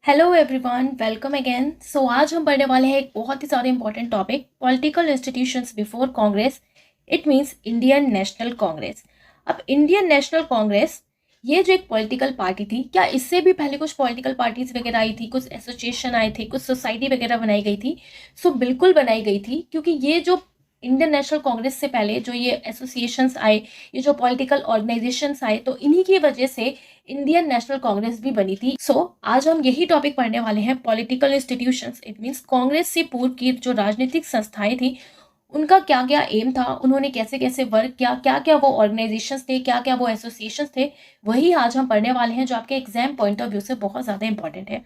Hello everyone, welcome again. So आज हम पढ़ने वाले हैं एक बहुत ही ज़्यादा important topic, political institutions before Congress. It means Indian national Congress. अब इंडियन नेशनल कांग्रेस ये जो एक पॉलिटिकल पार्टी थी, क्या इससे भी पहले कुछ पॉलिटिकल पार्टीज वगैरह आई थी, कुछ एसोसिएशन आए थे, कुछ सोसाइटी वगैरह बनाई गई थी? सो बिल्कुल बनाई गई थी, क्योंकि ये जो इंडियन नेशनल कांग्रेस से पहले जो ये एसोसिएशंस आए, ये जो पॉलिटिकल ऑर्गेनाइजेशंस आए, तो इन्हीं की वजह से इंडियन नेशनल कांग्रेस भी बनी थी। आज हम यही टॉपिक पढ़ने वाले हैं, political institutions. It means Congress से पूर्व की जो राजनीतिक संस्थाएं थी, उनका क्या क्या एम था, उन्होंने कैसे कैसे वर्क किया, क्या क्या वो ऑर्गेनाइजेशंस थे, क्या क्या वो एसोसिएशंस थे, वही आज हम पढ़ने वाले हैं, जो आपके एग्जाम पॉइंट ऑफ व्यू से बहुत ज़्यादा इंपॉर्टेंट है।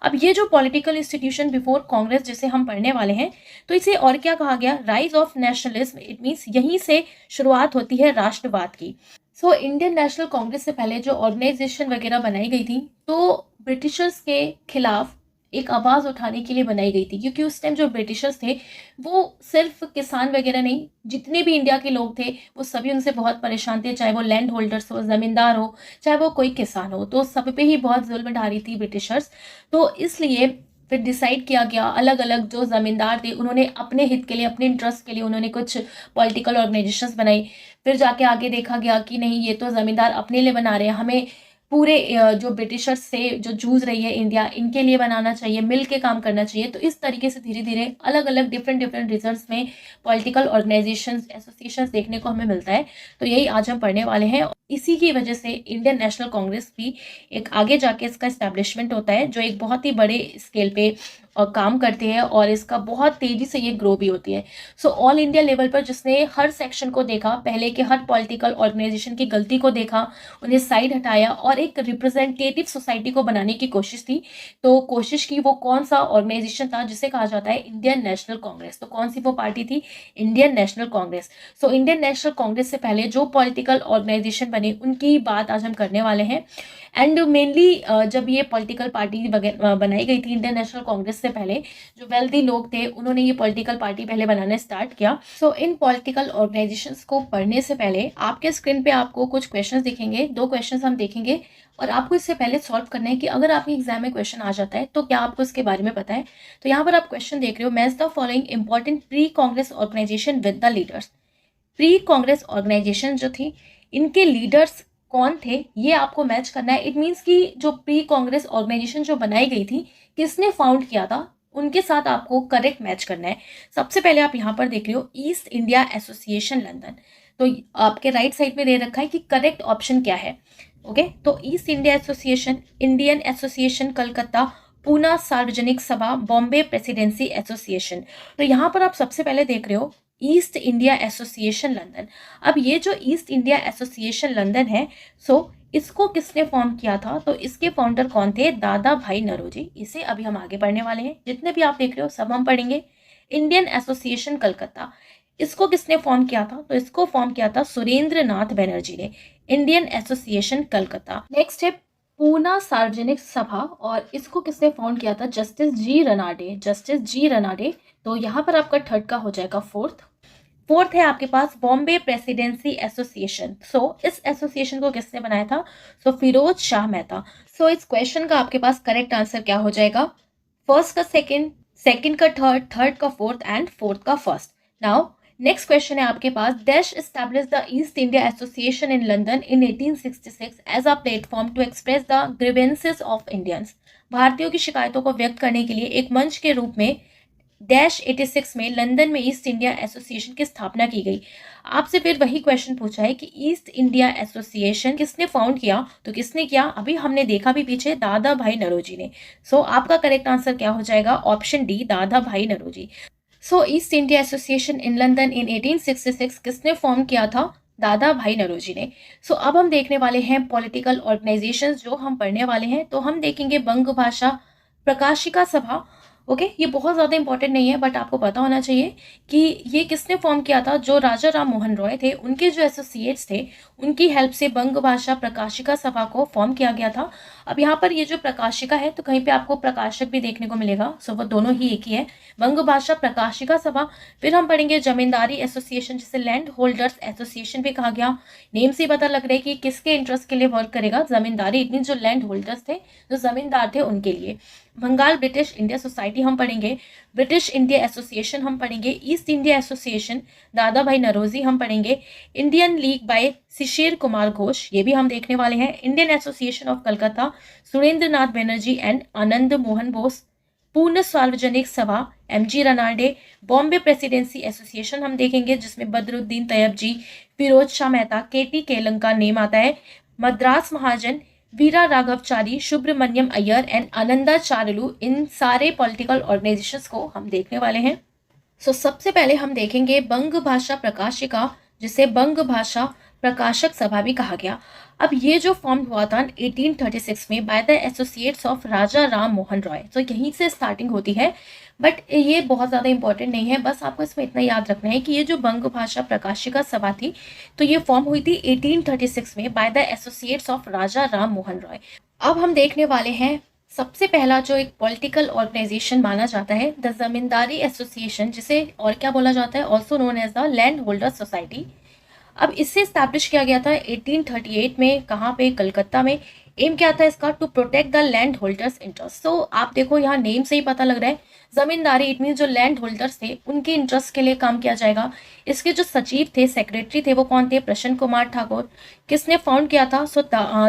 अब ये जो पॉलिटिकल इंस्टीट्यूशन बिफोर कांग्रेस जिसे हम पढ़ने वाले हैं, तो इसे और क्या कहा गया, rise of nationalism. It means यहीं से शुरुआत होती है राष्ट्रवाद की। इंडियन नेशनल कांग्रेस से पहले जो ऑर्गेनाइजेशन वगैरह बनाई गई थी, तो ब्रिटिशर्स के खिलाफ एक आवाज़ उठाने के लिए बनाई गई थी, क्योंकि उस टाइम जो ब्रिटिशर्स थे वो सिर्फ किसान वगैरह नहीं, जितने भी इंडिया के लोग थे वो सभी उनसे बहुत परेशान थे, चाहे वो लैंड होल्डर्स हो, ज़मींदार हो, चाहे वो कोई किसान हो, तो सब पे ही बहुत जुल्म ढा रही थी ब्रिटिशर्स। तो इसलिए फिर डिसाइड किया गया, अलग अलग जो ज़मींदार थे उन्होंने अपने हित के लिए, अपने इंटरेस्ट के लिए उन्होंने कुछ पॉलिटिकल ऑर्गेनाइजेशंस बनाई। फिर जाके आगे देखा गया कि नहीं, ये तो ज़मींदार अपने लिए बना रहे हैं, हमें पूरे जो ब्रिटिशर्स से जो जूझ रही है इंडिया, इनके लिए बनाना चाहिए, मिल के काम करना चाहिए। तो इस तरीके से धीरे धीरे अलग अलग डिफरेंट डिफरेंट रीजन्स में पॉलिटिकल ऑर्गेनाइजेशंस, एसोसिएशंस देखने को हमें मिलता है। तो यही आज हम पढ़ने वाले हैं। इसी की वजह से इंडियन नेशनल कांग्रेस भी एक आगे जाके इसका इस्टेब्लिशमेंट होता है, जो एक बहुत ही बड़े स्केल पे काम करते हैं, और इसका बहुत तेज़ी से ये ग्रो भी होती है। ऑल इंडिया लेवल पर जिसने हर सेक्शन को देखा, पहले के हर पॉलिटिकल ऑर्गेनाइजेशन की गलती को देखा, उन्हें साइड हटाया और एक रिप्रेजेंटेटिव सोसाइटी को बनाने की कोशिश थी। तो कोशिश की, वो कौन सा ऑर्गेनाइजेशन था जिसे कहा जाता है इंडियन नेशनल कांग्रेस। तो कौन सी वो पार्टी थी? Indian national Congress. Indian national Congress से पहले जो पॉलिटिकल ऑर्गेनाइजेशन बने, उनकी बात आज हम करने वाले हैं। एंड मेनली जब ये पॉलिटिकल पार्टी बनाई गई थी इंडियन नेशनल कांग्रेस से पहले, जो वेल्दी लोग थे उन्होंने ये पॉलिटिकल पार्टी पहले बनाना स्टार्ट किया। इन पॉलिटिकल ऑर्गेनाइजेशंस को पढ़ने से पहले आपके स्क्रीन पे आपको कुछ क्वेश्चंस दिखेंगे, दो क्वेश्चंस हम देखेंगे, और आपको इससे पहले सॉल्व करना है कि अगर आपके एग्जाम में क्वेश्चन आ जाता है तो क्या आपको इसके बारे में पता है। तो यहाँ पर आप क्वेश्चन देख रहे हो, match the following important pre Congress organisation with the leaders. Pre Congress organisation जो थी, इनके लीडर्स कौन थे, ये आपको मैच करना है। इट मीन्स कि जो प्री कांग्रेस ऑर्गेनाइजेशन जो बनाई गई थी, किसने फाउंड किया था, उनके साथ आपको करेक्ट मैच करना है। सबसे पहले आप यहाँ पर देख रहे हो ईस्ट इंडिया एसोसिएशन लंदन। तो आपके राइट साइड में दे रखा है कि करेक्ट ऑप्शन क्या है। ओके, तो east India association, Indian association Calcutta, Poona Sarvajanik सभा, बॉम्बे प्रेसिडेंसी एसोसिएशन। तो यहाँ पर आप सबसे पहले देख रहे हो ईस्ट इंडिया एसोसिएशन लंदन। अब ये जो ईस्ट इंडिया एसोसिएशन लंदन है, इसको किसने फॉर्म किया था? तो इसके फाउंडर कौन थे? दादा भाई नौरोजी। इसे अभी हम आगे पढ़ने वाले हैं, जितने भी आप देख रहे हो सब हम पढ़ेंगे। इंडियन एसोसिएशन कलकत्ता, इसको किसने फॉर्म किया था? तो इसको फॉर्म किया था सुरेंद्र नाथ बनर्जी ने। Indian association Calcutta. नेक्स्ट है पूना सार्वजनिक सभा, और इसको किसने फाउंड किया था? Justice G Ranade. Justice G Ranade. तो यहाँ पर आपका थर्ड का हो जाएगा फोर्थ है आपके पास बॉम्बे प्रेसिडेंसी एसोसिएशन। इस एसोसिएशन को किसने बनाया था? फिरोज शाह मेहता। इस क्वेश्चन का आपके पास करेक्ट आंसर क्या हो जाएगा? फर्स्ट का सेकंड, सेकंड का थर्ड, थर्ड का फोर्थ एंड फोर्थ का फर्स्ट। नाउ नेक्स्ट क्वेश्चन है आपके पास, dash establish the East India association in London in 1866 as a platform to express the grievances of Indians. भारतीयों की शिकायतों को व्यक्त करने के लिए एक मंच के रूप में डैश 86 में लंदन में ईस्ट इंडिया एसोसिएशन की स्थापना की गई। आपसे फिर वही क्वेश्चन पूछा है कि ईस्ट इंडिया एसोसिएशन किसने फाउंड किया? तो किसने किया? अभी हमने देखा भी पीछे, दादा भाई नौरोजी ने। आपका करेक्ट आंसर क्या हो जाएगा? ऑप्शन डी, दादा भाई Naoroji. East India association in London in 1866 किसने फॉर्म किया था? दादा भाई नौरोजी ने। अब हम देखने वाले हैं पॉलिटिकल ऑर्गेनाइजेशंस जो हम पढ़ने वाले हैं। तो हम देखेंगे बंग भाषा प्रकाशिका सभा, ओके, ये बहुत ज़्यादा इंपॉर्टेंट नहीं है, बट आपको पता होना चाहिए कि ये किसने फॉर्म किया था। जो राजा राम मोहन रॉय थे, उनके जो एसोसिएट्स थे, उनकी हेल्प से बंग भाषा प्रकाशिका सभा को फॉर्म किया गया था। अब यहाँ पर ये जो प्रकाशिका है, तो कहीं पे आपको प्रकाशक भी देखने को मिलेगा, सो वो दोनों ही एक ही है, बंग भाषा प्रकाशिका सभा। फिर हम पढ़ेंगे जमींदारी एसोसिएशन, जिसे लैंड होल्डर्स एसोसिएशन भी कहा गया। नेम से ही पता लग रहा है कि किसके इंटरेस्ट के लिए वर्क करेगा, जमींदारी, इट मीन जो लैंड होल्डर्स थे, जो जमींदार थे, उनके लिए। बंगाल ब्रिटिश इंडिया सोसाइटी हम पढ़ेंगे, ब्रिटिश इंडिया एसोसिएशन हम पढ़ेंगे, ईस्ट इंडिया एसोसिएशन दादा भाई नरोजी हम पढ़ेंगे, Indian league by Shishir Kumar Ghosh, ये भी हम देखने वाले हैं, Indian association of Calcutta Surendra Nath Banerjee and Anand Mohan Bose, Poona Sarvajanik Sabha MG Ranade, Bombay presidency association हम देखेंगे, जिसमें बदरुद्दीन तैयब जी, फिरोज शाह मेहता, केटी केलंग का नेम आता है, मद्रास महाजन, वीरा राघवचारी, सुब्रमण्यम अय्यर एंड आनंदाचार्युलू, इन सारे पॉलिटिकल ऑर्गेनाइजेशंस को हम देखने वाले हैं। सबसे पहले हम देखेंगे बंग भाषा प्रकाशिका, जिसे बंग भाषा प्रकाशक सभा भी कहा गया। अब ये जो फॉर्म हुआ था 1836 में बाय द एसोसिएट्स ऑफ राजा राम मोहन रॉय, तो यहीं से स्टार्टिंग होती है, बट ये बहुत ज़्यादा इंपॉर्टेंट नहीं है, बस आपको इसमें इतना याद रखना है कि ये जो बंग भाषा प्रकाशिका सभा थी, तो ये फॉर्म हुई थी 1836 में बाय द एसोसिएट्स ऑफ राजा राम मोहन रॉय। अब हम देखने वाले हैं सबसे पहला जो एक पॉलिटिकल ऑर्गेनाइजेशन माना जाता है, द जमींदारी एसोसिएशन, जिसे और क्या बोला जाता है, also known as the land holder society. अब इससे स्टैब्लिश किया गया था 1838 में, कहाँ पे, कलकत्ता में। एम क्या था इसका, to protect the land holders interest. तो आप देखो यहाँ नेम से ही पता लग रहा है, जमींदारी, इट मीन जो लैंड होल्डर्स थे, उनके इंटरेस्ट के लिए काम किया जाएगा। इसके जो सचिव थे, सेक्रेटरी थे, वो कौन थे, प्रसन्न कुमार ठाकुर। किसने फाउंड किया था,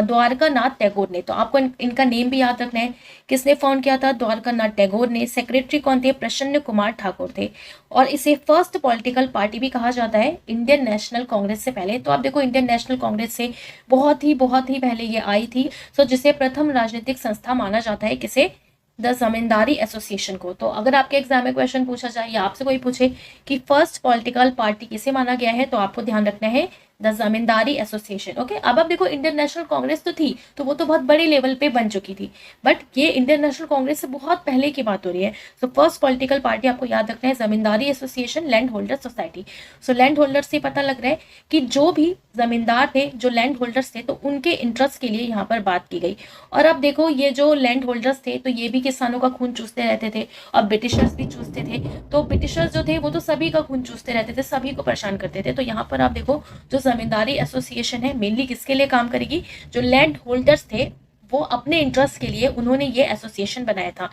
द्वारका नाथ टैगोर ने। तो आपको इनका नेम भी याद रखना है, किसने फाउंड किया था, द्वारका नाथ टैगोर ने। सेक्रेटरी कौन थे, प्रसन्न कुमार ठाकुर थे। और इसे फर्स्ट पॉलिटिकल पार्टी भी कहा जाता है इंडियन नेशनल कांग्रेस से पहले। तो आप देखो इंडियन नेशनल कांग्रेस से बहुत ही पहले ये आई थी। जिसे प्रथम राजनीतिक संस्था माना जाता है, किसे, द जमींदारी एसोसिएशन को। तो अगर आपके एग्जाम में क्वेश्चन पूछा जाए या आपसे कोई पूछे कि फर्स्ट पॉलिटिकल पार्टी किसे माना गया है, तो आपको ध्यान रखना है द जमींदारी एसोसिएशन। ओके, अब आप देखो इंडियन नेशनल कांग्रेस तो थी, तो वो तो बहुत बड़े लेवल पे बन चुकी थी, बट ये इंडियन नेशनल कांग्रेस से बहुत पहले की बात हो रही है। फर्स्ट पॉलिटिकल पार्टी आपको याद रखना है zamindari association, land holder society. Land holder से पता लग रहा है कि जो भी जमींदार थे, जो लैंड होल्डर्स थे, तो उनके इंटरेस्ट के लिए यहाँ पर बात की गई। और अब देखो ये जो लैंड होल्डर्स थे, तो ये भी किसानों का खून चूसते रहते थे, और ब्रिटिशर्स भी चूसते थे। तो ब्रिटिशर्स जो थे, वो तो सभी का खून चूसते रहते थे, सभी को परेशान करते थे। तो यहाँ पर आप देखो जो जमींदारी एसोसिएशन है, मेनली किसके लिए काम करेगी, जो लैंड होल्डर्स थे, वो अपने इंटरेस्ट के लिए उन्होंने ये एसोसिएशन बनाया था।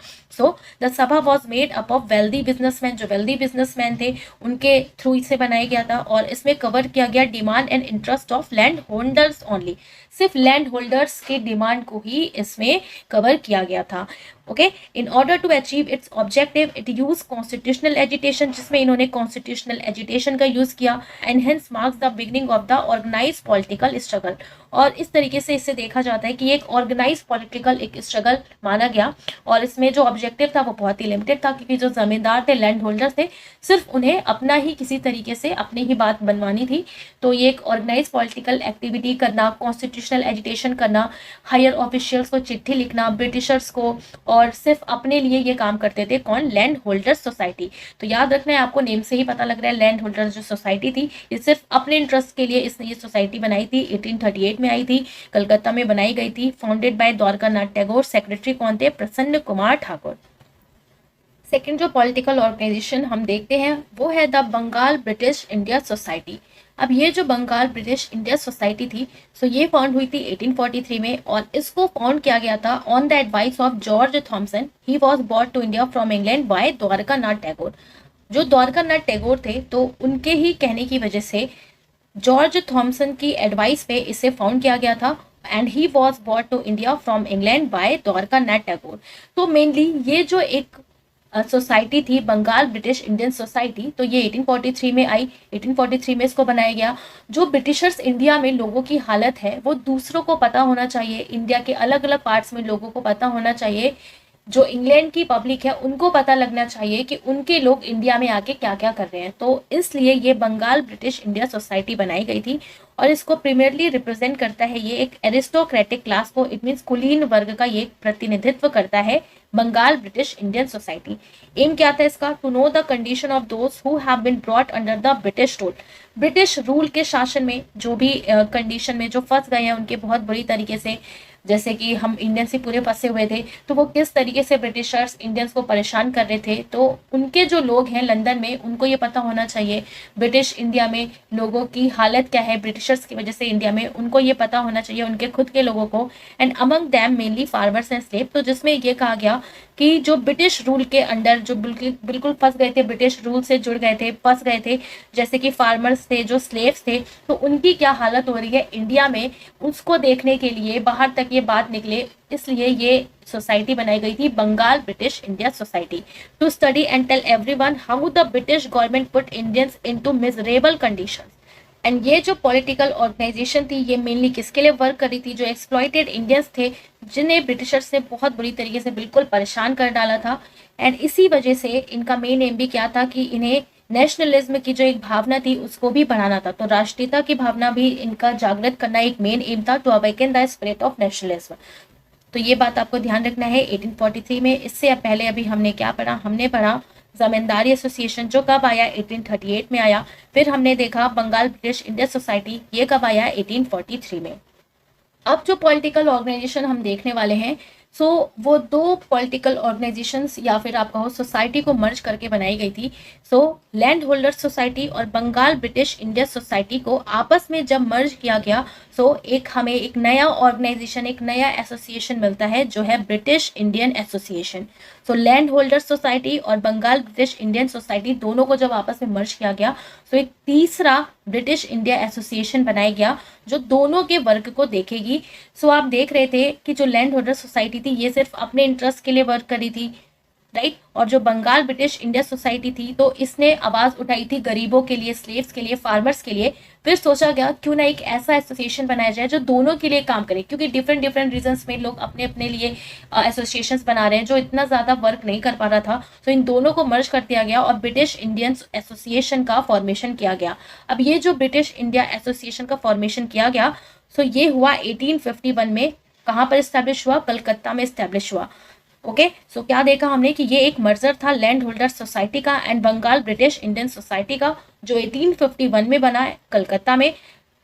द सभा was made up of wealthy businessman, जो वेल्दी बिजनेसमैन थे, उनके थ्रू इसे बनाया गया था। और इसमें कवर किया गया demand and interest of land holders only, सिर्फ लैंड होल्डर्स के डिमांड को ही इसमें कवर किया गया था। Okay, in order to achieve its objective it use constitutional agitation, जिसमें इन्होंने कॉन्स्टिट्यूशनल एजिटेशन का यूज किया, and hence marks the beginning of the organise political struggle. और इस तरीके से इससे देखा जाता है कि एक ऑर्गेनाइज पॉलिटिकल एक स्ट्रगल माना गया। और इसमें जो ऑब्जेक्टिव था वो बहुत ही लिमिटेड था, क्योंकि जो जमींदार थे, लैंड होल्डर्स थे, सिर्फ उन्हें अपना ही किसी तरीके से अपनी ही बात बनवानी थी। तो ये एक ऑर्गेनाइज पॉलिटिकल एक्टिविटी करना, कॉन्स्टिट्यूशनल एजिटेशन करना, हायर ऑफिशियल्स को चिट्ठी लिखना, ब्रिटिशर्स को, और सिर्फ अपने लिए ये काम करते थे। कौन, लैंड होल्डर्स सोसाइटी। तो याद रखना है, आपको नेम से ही पता लग रहा है, लैंड होल्डर्स जो सोसाइटी थी, ये सिर्फ अपने इंटरेस्ट के लिए इसने ये सोसाइटी बनाई थी। 1838 में आई थी, कलकत्ता में बनाई गई थी, founded by Dwarka Nath Tagore. Secretary कौन थे, प्रसन्न कुमार ठाकुर। सेकेंड जो पॉलिटिकल ऑर्गेनाइजेशन हम देखते हैं वो है the Bengal British India society. अब ये जो बंगाल ब्रिटिश इंडिया सोसाइटी थी, ये फाउंड हुई थी 1843 में, और इसको फाउंड किया गया था on the advice of George Thomson. He was bought to India from England by Dwarka नाथ टैगोर। जो द्वारका नाथ टैगोर थे, तो उनके ही कहने की वजह से जॉर्ज थॉमसन की एडवाइस पे इसे फाउंड किया गया था, and he was bought to India from England by Dwarka नाथ टैगोर। तो मेनली ये जो एक सोसाइटी थी, बंगाल ब्रिटिश इंडियन सोसाइटी, तो ये 1843 में आई। 1843 में इसको बनाया गया। जो ब्रिटिशर्स इंडिया में लोगों की हालत है, वो दूसरों को पता होना चाहिए, इंडिया के अलग अलग पार्ट्स में लोगों को पता होना चाहिए जो इंग्लैंड की पब्लिक है उनको पता लगना चाहिए कि उनके लोग इंडिया में आके क्या क्या कर रहे हैं। तो इसलिए ये बंगाल ब्रिटिश इंडिया सोसाइटी बनाई गई थी और इसको प्रीमियरली रिप्रेजेंट करता है, ये एक एरिस्टोक्रेटिक क्लास को, इट मीन्स कुलीन वर्ग का ये प्रतिनिधित्व करता है Bengal British Indian society. Aim क्या था इसका? To know the condition of those who have been brought under the British rule. British rule के शासन में जो भी कंडीशन में जो फंस गए हैं उनके बहुत बुरी तरीके से, जैसे कि हम इंडियंस ही पूरे फंसे हुए थे, तो वो किस तरीके से ब्रिटिशर्स इंडियंस को परेशान कर रहे थे। तो उनके जो लोग हैं लंदन में, उनको ये पता होना चाहिए ब्रिटिश इंडिया में लोगों की हालत क्या है ब्रिटिशर्स की वजह से इंडिया में, उनको ये पता होना चाहिए उनके खुद के लोगों को। And among them mainly farmers and slave. तो जिसमें ये कहा गया कि जो ब्रिटिश रूल के अंडर जो बिल्कुल बिल्कुल फंस गए थे, ब्रिटिश रूल से जुड़ गए थे, फंस गए थे, जैसे कि फार्मर्स थे, जो स्लेव्स थे, तो उनकी क्या हालत हो रही है इंडिया में, उसको देखने के लिए बाहर तक ये बात निकले, इसलिए ये सोसाइटी बनाई गई थी Bengal British India society, to study and tell everyone how the British government put Indians into miserable conditions. And ये जो पॉलिटिकल ऑर्गेनाइजेशन थी ये मेनली किसके लिए वर्क कर रही थी? जो एक्सप्लॉइटेड इंडियंस थे, जिन्हें ब्रिटिशर्स से बहुत बुरी तरीके से बिल्कुल परेशान कर डाला था। एंड इसी वजह से इनका मेन एम भी क्या था कि इन्हें नेशनलिज्म की जो एक भावना थी उसको भी बढ़ाना था। तो राष्ट्रीयता की भावना भी इनका जागृत करना एक मेन एम था, to awaken the spirit of nationalism. तो ये बात आपको ध्यान रखना है 1843 में। इससे पहले अभी हमने क्या पढ़ा? हमने पढ़ा जमींदारी एसोसिएशन, जो कब आया? 1838 में आया। फिर हमने देखा बंगाल ब्रिटिश इंडिया सोसाइटी, ये कब आया? 1843 में। अब जो पॉलिटिकल ऑर्गेनाइजेशन हम देखने वाले हैं, सो वो दो पॉलिटिकल ऑर्गेनाइजेशंस या फिर आप कहो सोसाइटी को मर्ज करके बनाई गई थी। सो लैंड होल्डर सोसाइटी और बंगाल ब्रिटिश इंडिया सोसाइटी को आपस में जब मर्ज किया गया, सो एक हमें एक नया ऑर्गेनाइजेशन, एक नया एसोसिएशन मिलता है, जो है British Indian association. So land holder society और बंगाल ब्रिटिश इंडियन सोसाइटी दोनों को जब आपस में मर्ज किया गया, सो एक तीसरा ब्रिटिश इंडिया एसोसिएशन बनाया गया जो दोनों के वर्ग को देखेगी। सो आप देख रहे थे कि जो लैंड होल्डर सोसाइटी थी ये सिर्फ अपने इंटरेस्ट के लिए वर्क करी थी, राइट। और जो बंगाल ब्रिटिश इंडिया सोसाइटी थी तो इसने आवाज उठाई थी गरीबों के लिए, स्लेव्स के लिए, फार्मर्स के लिए। फिर सोचा गया क्यों ना एक ऐसा एसोसिएशन बनाया जाए जो दोनों के लिए काम करे, क्योंकि डिफरेंट डिफरेंट रीजंस में लोग अपने अपने लिए एसोसिएशंस बना रहे हैं जो इतना ज्यादा वर्क नहीं कर पा रहा था। तो इन दोनों को मर्ज कर दिया गया और ब्रिटिश इंडियन एसोसिएशन का फॉर्मेशन किया गया। अब ये जो ब्रिटिश इंडिया एसोसिएशन का फॉर्मेशन किया गया, सो ये हुआ 1851 में। कहाँ पर स्टैब्लिश हुआ? कलकत्ता में स्टैब्लिश हुआ। ओके, सो क्या देखा हमने कि ये एक मर्जर था लैंड होल्डर सोसाइटी का and Bengal British Indian society का, जो 1851 में बना है कलकत्ता में।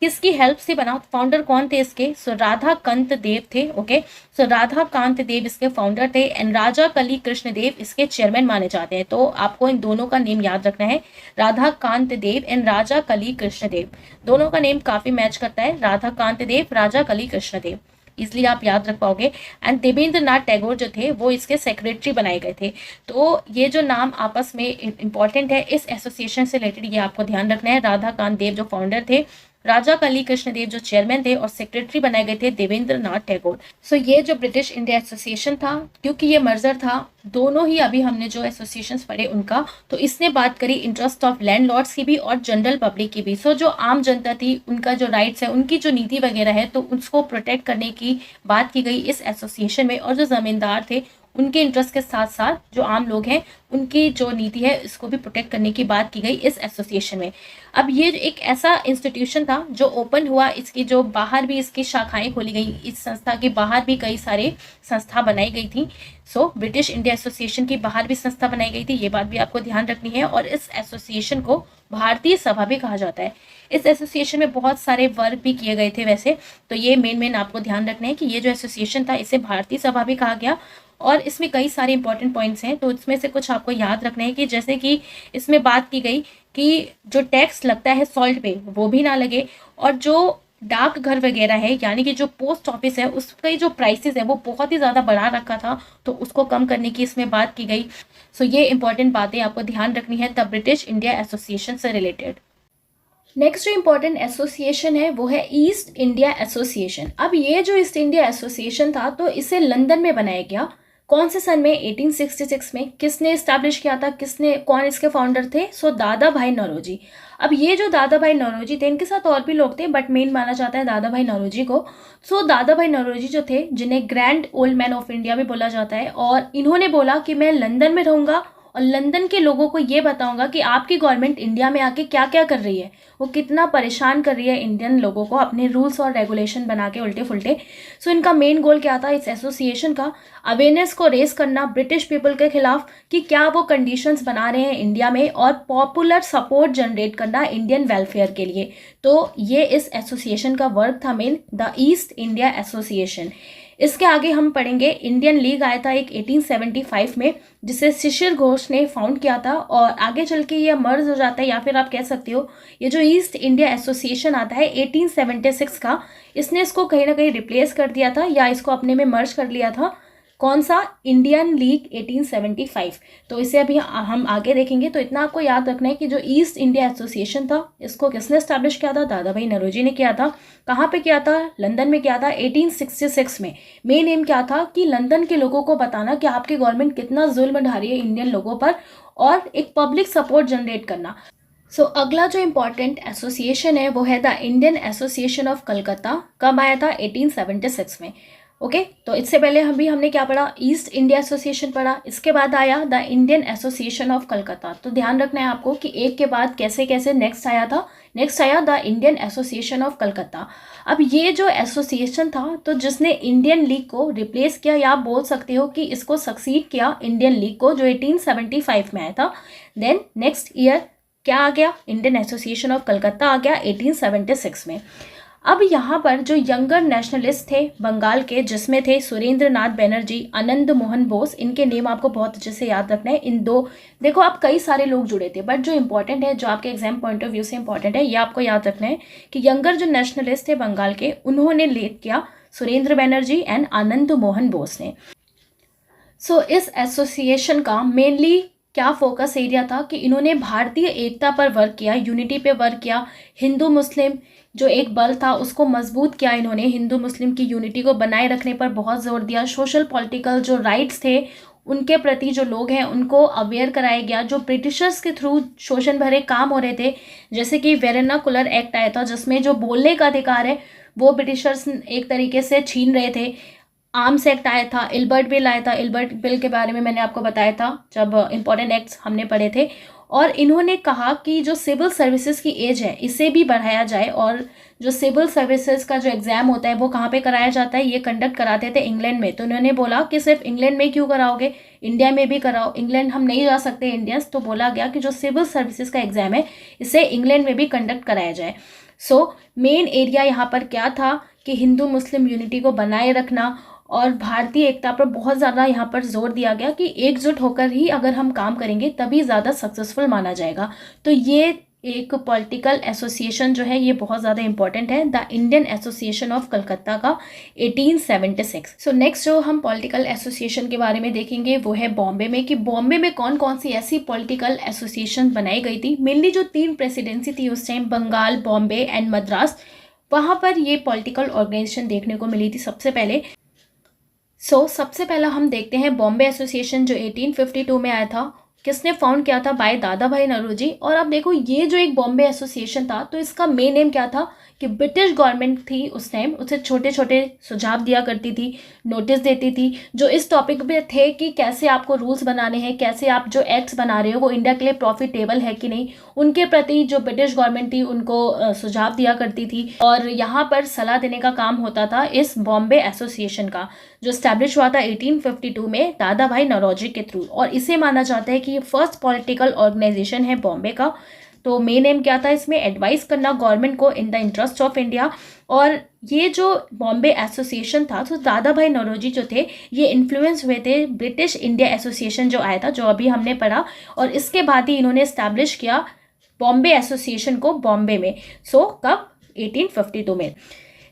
किसकी हेल्प से बना? फाउंडर कौन थे इसके? सो राधा कांत देव थे। ओके, सो राधा कांत देव इसके फाउंडर थे एंड राजा कली कृष्ण देव इसके चेयरमैन माने जाते हैं। तो आपको इन दोनों का नेम याद रखना है, राधा कांत देव एंड राजा कली कृष्ण देव। दोनों का नेम काफी मैच करता है, राधा कांत देव, राजा कली कृष्ण देव, इसलिए आप याद रख पाओगे। एंड देवेंद्र नाथ टैगोर जो थे वो इसके सेक्रेटरी बनाए गए थे। तो ये जो नाम आपस में इंपॉर्टेंट है इस एसोसिएशन से रिलेटेड, ये आपको ध्यान रखना है। राधा कांत देव जो फाउंडर थे, राजा कली कृष्ण देव जो चेयरमैन थे और सेक्रेटरी बनाए गए थे देवेंद्र नाथ टैगोर। सो ये जो ब्रिटिश इंडिया एसोसिएशन था, क्योंकि ये मर्जर था, दोनों ही अभी हमने जो एसोसिएशंस पढ़े उनका, तो इसने बात करी इंटरेस्ट ऑफ लैंडलॉर्ड्स की भी और जनरल पब्लिक की भी। सो जो आम जनता थी उनका जो राइट्स है, उनकी जो नीति वगैरह है, तो उसको प्रोटेक्ट करने की बात की गई इस एसोसिएशन में। और जो जमींदार थे उनके इंटरेस्ट के साथ साथ जो आम लोग हैं उनकी जो नीति है इसको भी प्रोटेक्ट करने की बात की गई इस एसोसिएशन में। अब ये एक ऐसा इंस्टीट्यूशन था जो ओपन हुआ, इसकी जो बाहर भी इसकी शाखाएं खोली गई, इस संस्था के बाहर भी कई सारे संस्था बनाई गई थी। सो ब्रिटिश इंडिया एसोसिएशन की बाहर भी संस्था बनाई गई थी, ये बात भी आपको ध्यान रखनी है। और इस एसोसिएशन को भारतीय सभा भी कहा जाता है। इस एसोसिएशन में बहुत सारे वर्क भी किए गए थे वैसे, तो ये मेन आपको ध्यान रखना है कि ये जो एसोसिएशन था इसे भारतीय सभा भी कहा गया। और इसमें कई सारे इंपॉर्टेंट पॉइंट्स हैं, तो इसमें से कुछ आपको याद रखना है कि जैसे कि इसमें बात की गई कि जो टैक्स लगता है सॉल्ट पे वो भी ना लगे, और जो डाक घर वगैरह है यानी कि जो पोस्ट ऑफिस है उसका जो प्राइसेस है वो बहुत ही ज़्यादा बढ़ा रखा था, तो उसको कम करने की इसमें बात की गई। सो ये इंपॉर्टेंट बातें आपको ध्यान रखनी है द ब्रिटिश इंडिया एसोसिएशन से रिलेटेड। नेक्स्ट जो इम्पोर्टेंट एसोसिएशन है वो है ईस्ट इंडिया एसोसिएशन। अब ये जो ईस्ट इंडिया एसोसिएशन था तो इसे लंदन में बनाया गया। कौन से सन में? 1866 में। किसने इस्टेब्लिश किया था, कौन इसके फाउंडर थे? दादा भाई नौरोजी। अब ये जो दादा भाई नौरोजी थे, इनके साथ और भी लोग थे बट मेन माना जाता है दादा भाई नौरोजी को। दादा भाई नौरोजी जो थे, जिन्हें grand old man of India भी बोला जाता है, और इन्होंने बोला कि मैं लंदन में रहूंगा और लंदन के लोगों को ये बताऊंगा कि आपकी गवर्नमेंट इंडिया में आके क्या क्या कर रही है, वो कितना परेशान कर रही है इंडियन लोगों को अपने रूल्स और रेगुलेशन बना के उल्टे फुल्टे। इनका मेन गोल क्या था इस एसोसिएशन का? अवेयरनेस को रेस करना ब्रिटिश पीपल के खिलाफ कि क्या वो कंडीशंस बना रहे हैं इंडिया में, और पॉपुलर सपोर्ट जनरेट करना इंडियन वेलफेयर के लिए। ये इस एसोसिएशन का वर्क था main, the East India association. इसके आगे हम पढ़ेंगे इंडियन लीग आया था एक 1875 में, जिसे शिशिर घोष ने फाउंड किया था, और आगे चल के ये मर्ज हो जाता है, या फिर आप कह सकते हो ये जो ईस्ट इंडिया एसोसिएशन आता है 1876 का, इसने इसको कहीं ना कहीं रिप्लेस कर दिया था या इसको अपने में मर्ज कर लिया था। कौन सा? Indian league 1875। इसे अभी हम आगे देखेंगे। इतना आपको याद रखना है कि जो ईस्ट इंडिया एसोसिएशन था, इसको किसने एस्टैब्लिश किया था? दादा भाई नौरोजी ने किया था। कहाँ पे किया था? लंदन में किया था 1866 में। मेन एम क्या था कि लंदन के लोगों को बताना कि आपकी गवर्नमेंट कितना जुल्म ढा रही है इंडियन लोगों पर, और एक पब्लिक सपोर्ट जनरेट करना। अगला जो इम्पोर्टेंट एसोसिएशन है वो है the Indian association of Calcutta. कब आया था? 1876 में। ओके, इससे पहले हमने क्या पढ़ा? ईस्ट इंडिया एसोसिएशन पढ़ा। इसके बाद आया the Indian association of Calcutta. ध्यान रखना है आपको कि एक के बाद कैसे कैसे नेक्स्ट आया था। नेक्स्ट आया the Indian association of Calcutta. अब ये जो एसोसिएशन था, जिसने इंडियन लीग को रिप्लेस किया, या आप बोल सकते हो कि इसको सक्सीड किया इंडियन लीग को, जो 1875 में आया था। देन नेक्स्ट ईयर क्या आ गया? इंडियन एसोसिएशन ऑफ कलकत्ता आ गया 1876 में। अब यहाँ पर जो यंगर नेशनलिस्ट थे बंगाल के, जिसमें थे सुरेंद्र नाथ बनर्जी, आनंद मोहन बोस, इनके नेम आपको बहुत अच्छे से याद रखना है। इन दो, देखो आप कई सारे लोग जुड़े थे बट जो इंपॉर्टेंट है, जो आपके एग्जाम पॉइंट ऑफ व्यू से इंपॉर्टेंट है, ये आपको याद रखना है कि यंगर जो नेशनलिस्ट थे बंगाल के, उन्होंने लीड किया सुरेंद्र बनर्जी एंड आनंद मोहन बोस ने। इस एसोसिएशन का मेनली क्या फोकस एरिया था कि इन्होंने भारतीय एकता पर वर्क किया, यूनिटी पे वर्क किया। हिंदू मुस्लिम जो एक बल था उसको मजबूत किया इन्होंने, हिंदू मुस्लिम की यूनिटी को बनाए रखने पर बहुत जोर दिया। सोशल पॉलिटिकल जो राइट्स थे उनके प्रति जो लोग हैं उनको अवेयर कराया गया। जो ब्रिटिशर्स के थ्रू शोषण भरे काम हो रहे थे, जैसे कि वेरनाकुलर एक्ट आया था, जिसमें जो बोलने का अधिकार है वो ब्रिटिशर्स एक तरीके से छीन रहे थे। आर्म्स एक्ट आया था, इल्बर्ट बिल आया था। इल्बर्ट बिल के बारे में मैंने आपको बताया था जब इंपॉर्टेंट एक्ट्स हमने पढ़े थे। और इन्होंने कहा कि जो सिविल सर्विसेज की एज है इसे भी बढ़ाया जाए, और जो सिविल सर्विसेज का जो एग्ज़ाम होता है वो कहाँ पे कराया जाता है? ये कंडक्ट कराते थे इंग्लैंड में। इन्होंने बोला कि सिर्फ इंग्लैंड में क्यों कराओगे, इंडिया में भी कराओ। इंग्लैंड हम नहीं जा सकते इंडियंस, तो बोला गया कि जो सिविल सर्विसेज का एग्ज़ाम है इसे इंग्लैंड में भी कंडक्ट कराया जाए। मेन एरिया यहाँ पर क्या था कि हिंदू मुस्लिम यूनिटी को बनाए रखना और भारतीय एकता पर बहुत ज़्यादा यहाँ पर जोर दिया गया कि एकजुट होकर ही अगर हम काम करेंगे तभी ज़्यादा सक्सेसफुल माना जाएगा। ये एक पॉलिटिकल एसोसिएशन जो है ये बहुत ज़्यादा इंपॉर्टेंट है, the Indian association of Calcutta का 1876। नेक्स्ट जो हम पॉलिटिकल एसोसिएशन के बारे में देखेंगे वो है बॉम्बे में, कि बॉम्बे में कौन कौन सी ऐसी पॉलिटिकल एसोसिएशन बनाई गई थी। मेनली जो 3 प्रेसिडेंसी थी उस टाइम, बंगाल, बॉम्बे एंड मद्रास, वहाँ पर ये पॉलिटिकल ऑर्गेनाइजेशन देखने को मिली थी सबसे पहले। सबसे पहला हम देखते हैं बॉम्बे एसोसिएशन जो 1852 में आया था। किसने फाउंड किया था? बाय दादा भाई नौरोजी। और अब देखो ये जो एक बॉम्बे एसोसिएशन था, तो इसका मेन एम क्या था कि ब्रिटिश गवर्नमेंट थी उस टाइम, उसे छोटे छोटे सुझाव दिया करती थी, नोटिस देती थी, जो इस टॉपिक पे थे कि कैसे आपको रूल्स बनाने हैं, कैसे आप जो एक्ट्स बना रहे हो वो इंडिया के लिए प्रॉफिटेबल है कि नहीं। उनके प्रति जो ब्रिटिश गवर्नमेंट थी उनको सुझाव दिया करती थी, और यहाँ पर सलाह देने का काम होता था इस बॉम्बे एसोसिएशन का, जो स्टैब्लिश हुआ था 1852 में दादा भाई नौरोजी के थ्रू। और इसे माना जाता है कि ये फर्स्ट पॉलिटिकल ऑर्गेनाइजेशन है बॉम्बे का। मेन एम क्या था इसमें? एडवाइस करना गवर्नमेंट को in the interest of India. और ये जो बॉम्बे एसोसिएशन था, दादा भाई नौरोजी जो थे ये इन्फ्लुएंस हुए थे ब्रिटिश इंडिया एसोसिएशन जो आया था, जो अभी हमने पढ़ा, और इसके बाद ही इन्होंने एस्टैब्लिश किया बॉम्बे एसोसिएशन को बॉम्बे में। कब? 1852 में।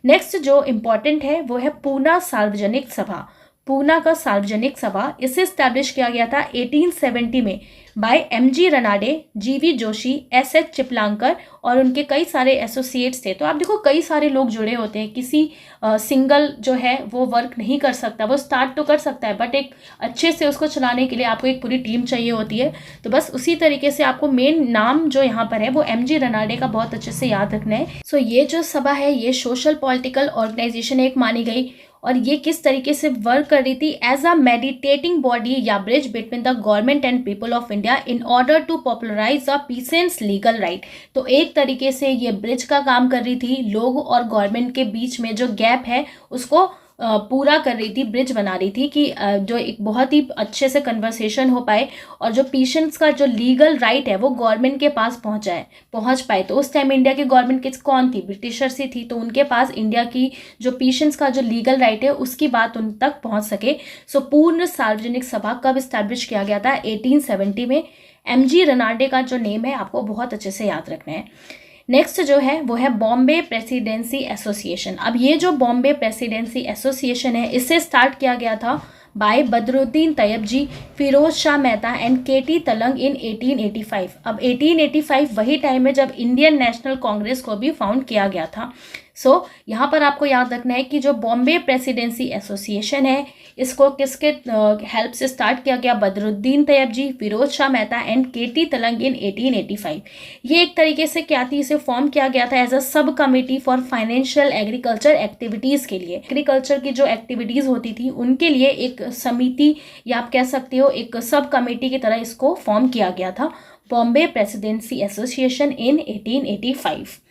नेक्स्ट जो इम्पॉर्टेंट है वो है पूना सार्वजनिक सभा। पूना का सार्वजनिक सभा, इसे स्टैब्लिश किया गया था 1870 में by MG Ranade, GV Joshi, SH Chiplunkar और उनके कई सारे एसोसिएट्स थे। तो आप देखो कई सारे लोग जुड़े होते हैं, किसी सिंगल जो है वो वर्क नहीं कर सकता, वो स्टार्ट तो कर सकता है बट एक अच्छे से उसको चलाने के लिए आपको एक पूरी टीम चाहिए होती है। तो बस उसी तरीके से आपको मेन नाम जो यहाँ पर है वो MG रनाडे का बहुत अच्छे से याद रखना है। सो ये जो सभा है ये सोशल पॉलिटिकल ऑर्गेनाइजेशन एक मानी गई और ये किस तरीके से वर्क कर रही थी, एज अ मेडिटेटिंग बॉडी या bridge between the government and people of India in order to popularise the peasants legal right. तो एक तरीके से ये ब्रिज का काम कर रही थी, लोग और गवर्नमेंट के बीच में जो गैप है उसको पूरा कर रही थी, ब्रिज बना रही थी कि जो एक बहुत ही अच्छे से कन्वर्सेशन हो पाए और जो पेशेंट्स का जो लीगल राइट है वो गवर्नमेंट के पास पहुंच पाए। तो उस टाइम इंडिया की गवर्नमेंट कौन थी, ब्रिटिशर्स ही थी, तो उनके पास इंडिया की जो पेशेंट्स का जो लीगल राइट है उसकी बात उन तक पहुंच सके। सो पूर्ण सार्वजनिक सभा कब स्टैब्लिश किया गया था, 1870 में। MG रनाडे का जो नेम है आपको बहुत अच्छे से याद रखना है। नेक्स्ट जो है वो है बॉम्बे प्रेसिडेंसी एसोसिएशन। अब ये जो बॉम्बे प्रेसिडेंसी एसोसिएशन है इसे स्टार्ट किया गया था by Badruddin Tyabji, Pherozeshah Mehta and KT Telang इन 1885। अब 1885 वही टाइम है जब इंडियन नेशनल कांग्रेस को भी फाउंड किया गया था। सो यहाँ पर आपको याद रखना है कि जो बॉम्बे प्रेसिडेंसी एसोसिएशन है इसको किसके हेल्प से स्टार्ट किया गया, Badruddin Tyabji, Pherozeshah Mehta and KT Telang इन 1885। ये एक तरीके से क्या थी, इसे फॉर्म किया गया था as a sub committee for financial agriculture activities के लिए। एग्रीकल्चर की जो एक्टिविटीज़ होती थी उनके लिए एक समिति या आप कह सकते हो एक सब कमेटी की तरह इसको फॉर्म किया गया था, बॉम्बे प्रेसिडेंसी एसोसिएशन इन 1885।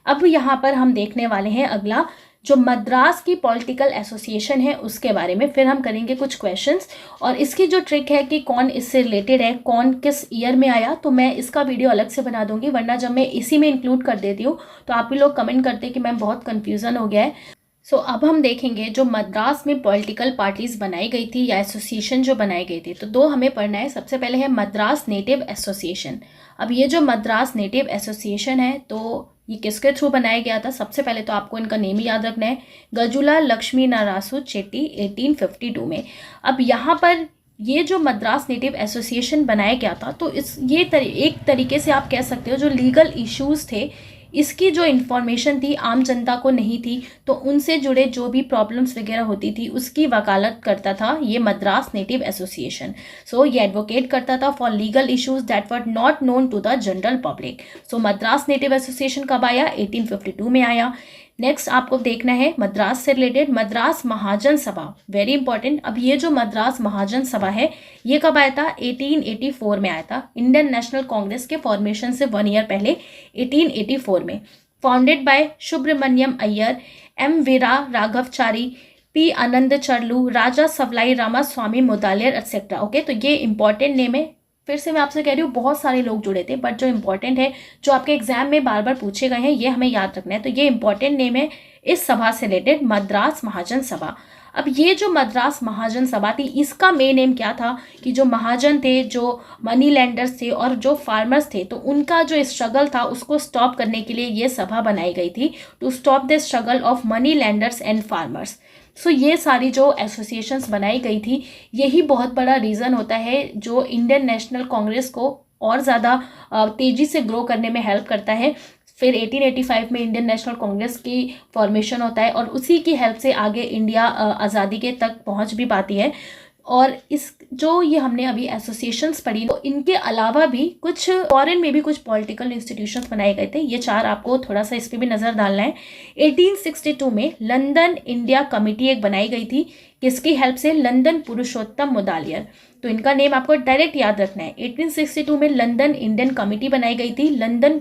अब यहाँ पर हम देखने वाले हैं अगला जो मद्रास की पॉलिटिकल एसोसिएशन है उसके बारे में, फिर हम करेंगे कुछ क्वेश्चंस और इसकी जो ट्रिक है कि कौन इससे रिलेटेड है, कौन किस ईयर में आया, तो मैं इसका वीडियो अलग से बना दूंगी, वरना जब मैं इसी में इंक्लूड कर देती हूँ तो आप भी लोग कमेंट करते हैं कि मैम बहुत कन्फ्यूज़न हो गया है। सो अब हम देखेंगे जो मद्रास में पॉलिटिकल पार्टीज बनाई गई थी या एसोसिएशन जो बनाई गई थी, तो दो हमें पढ़ना है। सबसे पहले है मद्रास नेटिव एसोसिएशन। अब ये जो मद्रास नेटिव एसोसिएशन है तो ये किसके थ्रू बनाया गया था, सबसे पहले तो आपको इनका नेम ही याद रखना है, गजुला लक्ष्मी नारासु चेट्टी 1852 में। अब यहाँ पर ये जो मद्रास नेटिव एसोसिएशन बनाया गया था तो एक तरीके से आप कह सकते हो जो लीगल इश्यूज़ थे इसकी जो इन्फॉर्मेशन थी आम जनता को नहीं थी, तो उनसे जुड़े जो भी प्रॉब्लम्स वगैरह होती थी उसकी वकालत करता था ये मद्रास नेटिव एसोसिएशन। सो ये एडवोकेट करता था for legal issues that were not known to the general public. So Madras native association कब आया, 1852 में आया। नेक्स्ट आपको देखना है मद्रास से रिलेटेड मद्रास महाजन सभा, वेरी इंपॉर्टेंट। अब ये जो मद्रास महाजन सभा है ये कब आया था, 1884 में आया था, इंडियन नेशनल कांग्रेस के फॉर्मेशन से 1 ईयर पहले 1884 में। Founded by Subramaniam Iyer, M Veera Raghavachari, P Anand Charlu, Raja Savalai Ramaswami Mudaliar etcetera. Okay, तो ये इंपॉर्टेंट नेम है। फिर से मैं आपसे कह रही हूँ बहुत सारे लोग जुड़े थे बट जो इंपॉर्टेंट है जो आपके एग्जाम में बार बार पूछे गए हैं ये हमें याद रखना है। तो ये इंपॉर्टेंट नेम है इस सभा से रिलेटेड, मद्रास महाजन सभा। अब ये जो मद्रास महाजन सभा थी इसका मेन एम क्या था कि जो महाजन थे, जो मनी लैंडर्स थे और जो फार्मर्स थे, तो उनका जो स्ट्रगल था उसको स्टॉप करने के लिए ये सभा बनाई गई थी, to stop the struggle of money landers and farmers. So ये सारी जो एसोसिएशंस बनाई गई थी यही बहुत बड़ा रीज़न होता है जो इंडियन नेशनल कांग्रेस को और ज़्यादा तेज़ी से ग्रो करने में हेल्प करता है। फिर 1885 में इंडियन नेशनल कांग्रेस की फॉर्मेशन होता है और उसी की हेल्प से आगे इंडिया आज़ादी के तक पहुंच भी पाती है। और इस जो ये हमने अभी एसोसिएशंस पढ़ी तो इनके अलावा भी कुछ फॉरेन में भी कुछ पॉलिटिकल इंस्टीट्यूशंस बनाए गए थे, ये 4 आपको थोड़ा सा इस पर भी नज़र डालना है। 1862 में लंदन इंडिया कमेटी एक बनाई गई थी, किसकी हेल्प से, लंदन पुरुषोत्तम मुदालियर। तो इनका नेम आपको डायरेक्ट याद रखना है। 1862 में लंदन इंडियन कमेटी बनाई गई थी, लंदन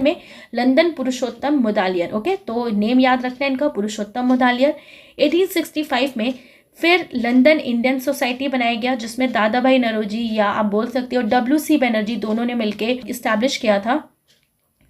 में लंदन पुरुषोत्तम मुदालियर। ओके, तो नेम याद रखना है इनका, पुरुषोत्तम मुदालियर। 1865 में फिर लंदन इंडियन सोसाइटी बनाया गया जिसमें दादा भाई नौरोजी या आप बोल सकते हो WC बनर्जी दोनों ने मिलकर इस्टेब्लिश किया था।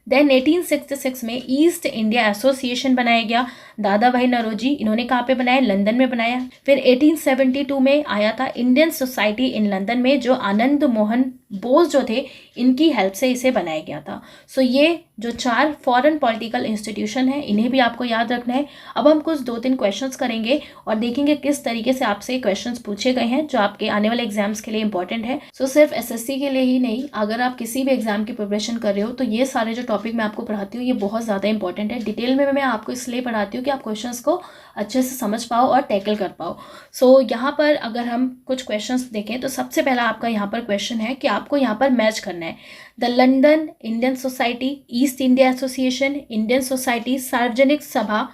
देन 1866 में ईस्ट इंडिया एसोसिएशन बनाया गया, दादा भाई नौरोजी, इन्होंने कहाँ पे बनाया, लंदन में बनाया। फिर 1872 में आया था इंडियन सोसाइटी इन लंदन में, जो आनंद मोहन बोस जो थे इनकी हेल्प से इसे बनाया गया था। सो ये जो 4 फॉरेन पॉलिटिकल इंस्टीट्यूशन है इन्हें भी आपको याद रखना है। अब हम कुछ 2-3 क्वेश्चंस करेंगे और देखेंगे किस तरीके से आपसे क्वेश्चंस पूछे गए हैं जो आपके आने वाले एग्जाम्स के लिए इंपॉर्टेंट है। सो सिर्फ एसएससी के लिए ही नहीं, अगर आप किसी भी एग्जाम की प्रिपरेशन कर रहे हो तो ये सारे जो टॉपिक मैं आपको पढ़ाती हूँ ये बहुत ज़्यादा इंपॉर्टेंट है। डिटेल में मैं आपको इसलिए पढ़ाती हूँ कि आप क्वेश्चंस को अच्छे से समझ पाओ और टैकल कर पाओ। सो यहाँ पर अगर हम कुछ क्वेश्चंस देखें तो सबसे पहला आपका यहाँ पर क्वेश्चन है कि आपको यहाँ पर मैच करना है the London Indian society, east India association, Indian society, सार्वजनिक सभा।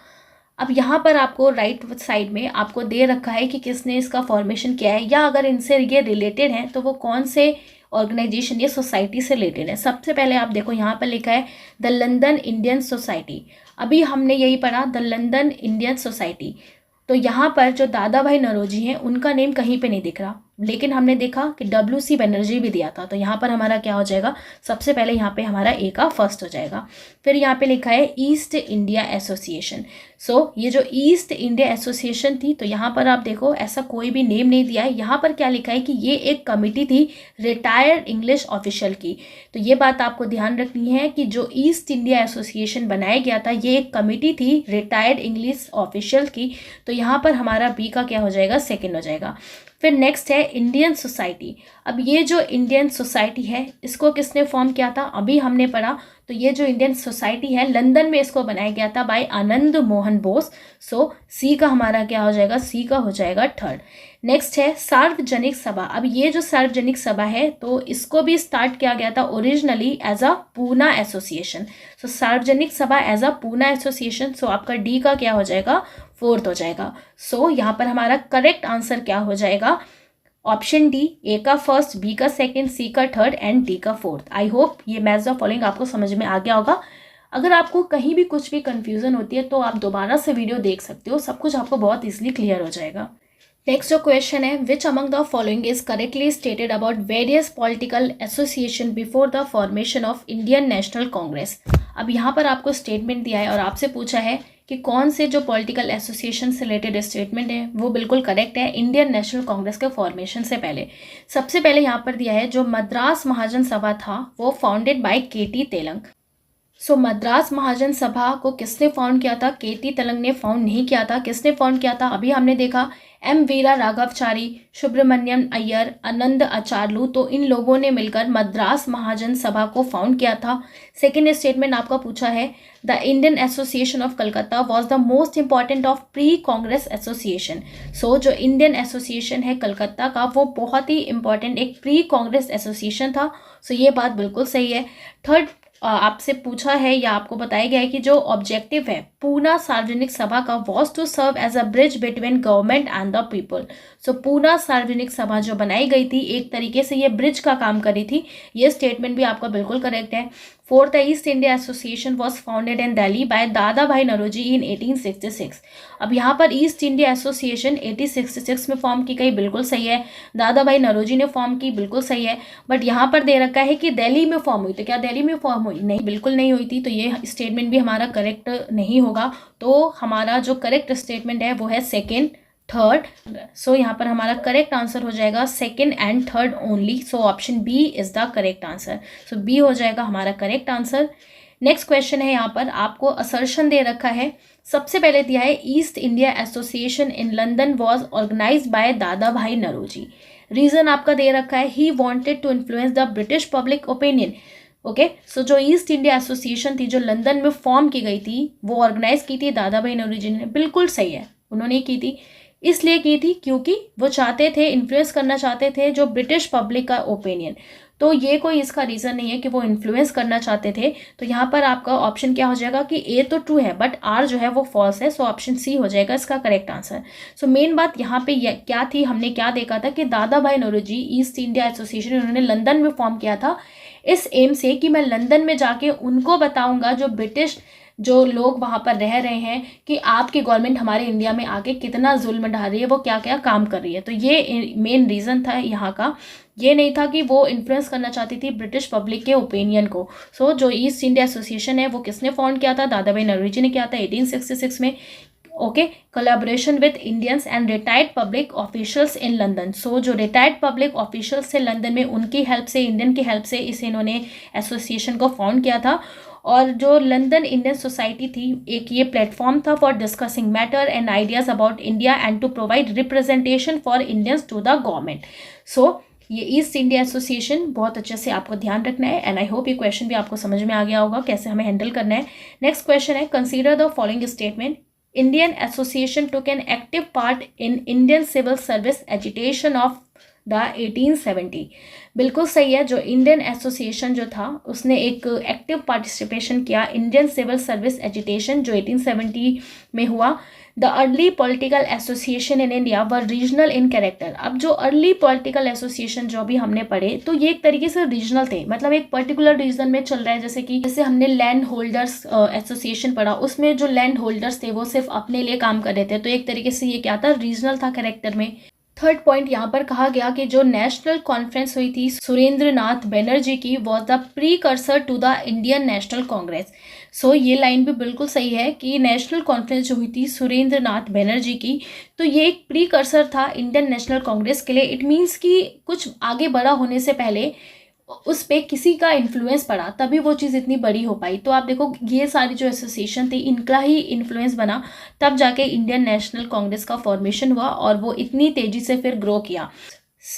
अब यहाँ पर आपको राइट साइड में आपको दे रखा है कि किसने इसका फॉर्मेशन किया है, या अगर इनसे ये रिलेटेड है तो वो कौन से ऑर्गेनाइजेशन या सोसाइटी से रिलेटेड है। सबसे पहले आप देखो यहाँ पर लिखा है द लंदन इंडियन सोसाइटी। अभी हमने यही पढ़ा द लंदन इंडियन सोसाइटी, तो यहाँ पर जो दादा भाई नौरोजी हैं उनका नेम कहीं पे नहीं दिख रहा, लेकिन हमने देखा कि WC बनर्जी भी दिया था। तो यहाँ पर हमारा क्या हो जाएगा, सबसे पहले यहाँ पे हमारा ए का फर्स्ट हो जाएगा। फिर यहाँ पे लिखा है ईस्ट इंडिया एसोसिएशन। सो ये जो ईस्ट इंडिया एसोसिएशन थी, तो यहाँ पर आप देखो ऐसा कोई भी नेम नहीं दिया है। यहाँ पर क्या लिखा है कि ये एक कमिटी थी रिटायर्ड इंग्लिश ऑफिशियल की। तो ये बात आपको ध्यान रखनी है कि जो ईस्ट इंडिया एसोसिएशन बनाया गया था ये एक कमिटी थी रिटायर्ड इंग्लिश ऑफिशियल की। तो यहाँ पर हमारा बी का क्या हो जाएगा, सेकेंड हो जाएगा। फिर नेक्स्ट है इंडियन सोसाइटी। अब ये जो इंडियन सोसाइटी है इसको किसने फॉर्म किया था, अभी हमने पढ़ा। तो ये जो इंडियन सोसाइटी है लंदन में इसको बनाया गया था बाय आनंद मोहन बोस। सो सी का हमारा क्या हो जाएगा, सी का हो जाएगा थर्ड। नेक्स्ट है सार्वजनिक सभा। अब ये जो सार्वजनिक सभा है तो इसको भी स्टार्ट किया गया था originally as a Poona association. So Sarvajanik Sabha as a Poona association. So आपका डी का क्या हो जाएगा, फोर्थ हो जाएगा। सो यहाँ पर हमारा करेक्ट आंसर क्या हो जाएगा, ऑप्शन डी, ए का फर्स्ट, बी का सेकंड, सी का थर्ड एंड डी का फोर्थ। आई होप ये मैच द फॉलोइंग आपको समझ में आ गया होगा। अगर आपको कहीं भी कुछ भी कंफ्यूजन होती है तो आप दोबारा से वीडियो देख सकते हो, सब कुछ आपको बहुत ईजिली क्लियर हो जाएगा। नेक्स्ट जो क्वेश्चन है, which among the following is correctly stated about various political association before the formation of Indian national Congress. अब यहाँ पर आपको स्टेटमेंट दिया है और आपसे पूछा है कि कौन से जो पॉलिटिकल एसोसिएशन से रिलेटेड स्टेटमेंट है वो बिल्कुल करेक्ट है इंडियन नेशनल कांग्रेस के फॉर्मेशन से पहले। सबसे पहले यहाँ पर दिया है जो मद्रास महाजन सभा था वो फाउंडेड बाय KT तेलंग। सो मद्रास महाजन सभा को किसने फाउंड किया था, KT तेलंग ने फाउंड नहीं किया था। किसने फाउंड किया था, अभी हमने देखा M वीरा राघवचारी, सुब्रमण्यम अय्यर, आनंद आचार्लू, तो इन लोगों ने मिलकर मद्रास महाजन सभा को फाउंड किया था। सेकेंड स्टेटमेंट आपका पूछा है the Indian association of Calcutta was the most important of pre Congress association. So जो इंडियन एसोसिएशन है कलकत्ता का वो बहुत ही इंपॉर्टेंट एक प्री कांग्रेस एसोसिएशन था। सो ये बात बिल्कुल सही है। थर्ड आपसे पूछा है या आपको बताया गया है कि जो ऑब्जेक्टिव है पूना सार्वजनिक सभा का was to serve as a bridge between government and the people. So Poona Sarvajanik Sabha जो बनाई गई थी एक तरीके से ये ब्रिज का काम करी थी। ये स्टेटमेंट भी आपका बिल्कुल करेक्ट है। Fourth, the East India association was founded in Delhi by दादा भाई नौरोजी इन 1866। अब यहाँ पर ईस्ट इंडिया एसोसिएशन 1866 में फॉर्म की गई, बिल्कुल सही है। दादा भाई नौरोजी ने फॉर्म की, बिल्कुल सही है। बट यहाँ पर दे रखा है कि दिल्ली में फॉर्म हुई, तो क्या दिल्ली में फॉर्म हुई? नहीं, बिल्कुल नहीं हुई थी। तो ये स्टेटमेंट भी हमारा करेक्ट नहीं होगा। तो हमारा जो करेक्ट स्टेटमेंट है वो है सेकेंड, थर्ड। सो यहाँ पर हमारा करेक्ट आंसर हो जाएगा second and third only. So option B is the correct answer. So B हो जाएगा हमारा करेक्ट आंसर। नेक्स्ट क्वेश्चन है, यहाँ पर आपको असर्शन दे रखा है। सबसे पहले दिया है East India association in London was organized by दादा भाई नौरोजी। रीजन आपका दे रखा है he wanted to influence the British public opinion. Okay, so जो ईस्ट इंडिया एसोसिएशन थी जो लंदन में फॉर्म की गई थी वो ऑर्गेनाइज की थी दादा भाई नौरोजी ने, बिल्कुल सही है। उन्होंने की थी, इसलिए की थी क्योंकि वो चाहते थे, इन्फ्लुएंस करना चाहते थे जो ब्रिटिश पब्लिक का ओपिनियन। तो ये कोई इसका रीज़न नहीं है कि वो इन्फ्लुएंस करना चाहते थे। तो यहाँ पर आपका ऑप्शन क्या हो जाएगा कि ए तो ट्रू है बट आर जो है वो फॉल्स है। सो ऑप्शन सी हो जाएगा इसका करेक्ट आंसर। सो मेन बात यहाँ पे क्या थी, हमने क्या देखा था कि दादा भाई नौरोजी ईस्ट इंडिया एसोसिएशन उन्होंने लंदन में फॉर्म किया था इस एम से कि मैं लंदन में जाके उनको बताऊंगा जो ब्रिटिश जो लोग वहाँ पर रह रहे हैं कि आपकी गवर्नमेंट हमारे इंडिया में आके कितना जुल्म ढा रही है, वो क्या क्या काम कर रही है। तो ये मेन रीज़न था यहाँ का, ये नहीं था कि वो इन्फ्लुएंस करना चाहती थी ब्रिटिश पब्लिक के ओपिनियन को। सो जो ईस्ट इंडिया एसोसिएशन है वो किसने फाउंड किया था, दादा भाई नौरोजी ने किया था 1866 में। Okay, collaboration with Indians and retired public officials in London. So जो रिटायर्ड पब्लिक ऑफिशियल्स थे लंदन में, उनकी हेल्प से, इंडियन की हेल्प से इसे इन्होंने एसोसिएशन को फाउंड किया था। और जो लंदन इंडियन सोसाइटी थी, एक ये प्लेटफॉर्म था for discussing matter and ideas about India and to provide representation for Indians to the government. So ये ईस्ट इंडिया एसोसिएशन बहुत अच्छे से आपको ध्यान रखना है, एंड आई होप ये क्वेश्चन भी आपको समझ में आ गया होगा कैसे हमें हैंडल करना है। नेक्स्ट क्वेश्चन है, consider the following statement. Indian association took an active part in Indian civil service agitation of the 1870। बिल्कुल सही है, जो इंडियन एसोसिएशन जो था उसने एक एक्टिव पार्टिसिपेशन किया इंडियन सिविल सर्विस एजिटेशन जो 1870 में हुआ। The early political association in India were regional in character. अब जो अर्ली पॉलिटिकल एसोसिएशन जो भी हमने पढ़े, तो ये एक तरीके से रीजनल थे, मतलब एक पर्टिकुलर रीजन में चल रहा है। जैसे हमने लैंड होल्डर्स एसोसिएशन पढ़ा, उसमें जो लैंड होल्डर्स थे वो सिर्फ अपने लिए काम कर रहे थे, तो एक तरीके से ये क्या था, रीजनल था कैरेक्टर में। थर्ड पॉइंट यहाँ पर कहा गया कि जो नेशनल कॉन्फ्रेंस हुई थी सुरेंद्र नाथ बनर्जी की, was the precursor to the Indian national Congress. So ये लाइन भी बिल्कुल सही है कि नेशनल कॉन्फ्रेंस जो हुई थी सुरेंद्र नाथ बनर्जी की, तो ये एक प्रीकर्सर था इंडियन नेशनल कांग्रेस के लिए। इट मीन्स कि कुछ आगे बड़ा होने से पहले उस पर किसी का इन्फ्लुएंस पड़ा, तभी वो चीज़ इतनी बड़ी हो पाई। तो आप देखो, ये सारी जो एसोसिएशन थी इनका ही इन्फ्लुएंस बना, तब जाके इंडियन नेशनल कांग्रेस का फॉर्मेशन हुआ और वो इतनी तेज़ी से फिर ग्रो किया।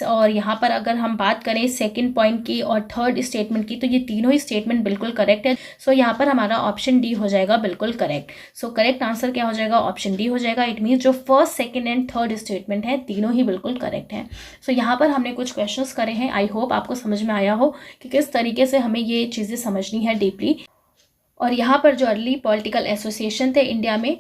और यहाँ पर अगर हम बात करें सेकंड पॉइंट की और थर्ड स्टेटमेंट की, तो ये तीनों ही स्टेटमेंट बिल्कुल करेक्ट है। सो यहाँ पर हमारा ऑप्शन डी हो जाएगा बिल्कुल करेक्ट। सो करेक्ट आंसर क्या हो जाएगा, ऑप्शन डी हो जाएगा। इट मीन्स जो first, second and third statement है तीनों ही बिल्कुल करेक्ट है। सो यहाँ पर हमने कुछ क्वेश्चंस करे हैं, आई होप आपको समझ में आया हो कि किस तरीके से हमें ये चीज़ें समझनी है डीपली। और यहाँ पर जो अर्ली पॉलिटिकल एसोसिएशन थे इंडिया में,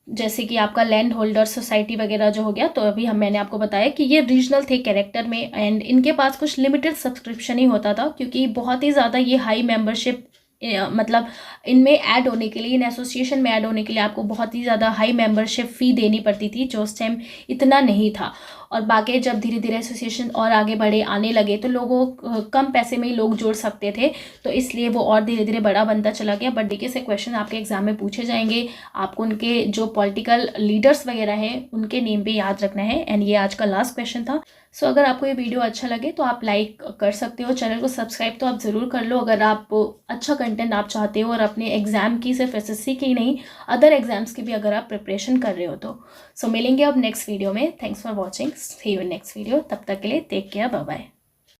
जैसे कि आपका लैंड होल्डर सोसाइटी वगैरह जो हो गया, तो अभी मैंने आपको बताया कि ये रीजनल थे कैरेक्टर में, एंड इनके पास कुछ लिमिटेड सब्सक्रिप्शन ही होता था, क्योंकि बहुत ही ज़्यादा ये हाई मेंबरशिप, मतलब इनमें ऐड होने के लिए, इन एसोसिएशन में ऐड होने के लिए आपको बहुत ही ज़्यादा हाई मेंबरशिप फ़ी देनी पड़ती थी, जो उस टाइम इतना नहीं था। और बाकी जब धीरे धीरे एसोसिएशन और आगे बढ़े, आने लगे, तो लोगों कम पैसे में ही लोग जोड़ सकते थे, तो इसलिए वो और धीरे धीरे बड़ा बनता चला गया। बट डीके से क्वेश्चन आपके एग्जाम में पूछे जाएंगे, आपको उनके जो पॉलिटिकल लीडर्स वगैरह हैं उनके नेम भी याद रखना है। एंड ये आज का लास्ट क्वेश्चन था। सो अगर आपको ये वीडियो अच्छा लगे तो आप लाइक कर सकते हो, चैनल को सब्सक्राइब तो आप ज़रूर कर लो अगर आप अच्छा कंटेंट आप चाहते हो, और अपने एग्जाम की, सिर्फ एसएससी की नहीं, अदर एग्जाम्स की भी अगर आप प्रिपरेशन कर रहे हो तो। सो मिलेंगे अब नेक्स्ट वीडियो में। Thanks for watching, see you in next video. तब तक के लिए टेक केयर, बाय बाय।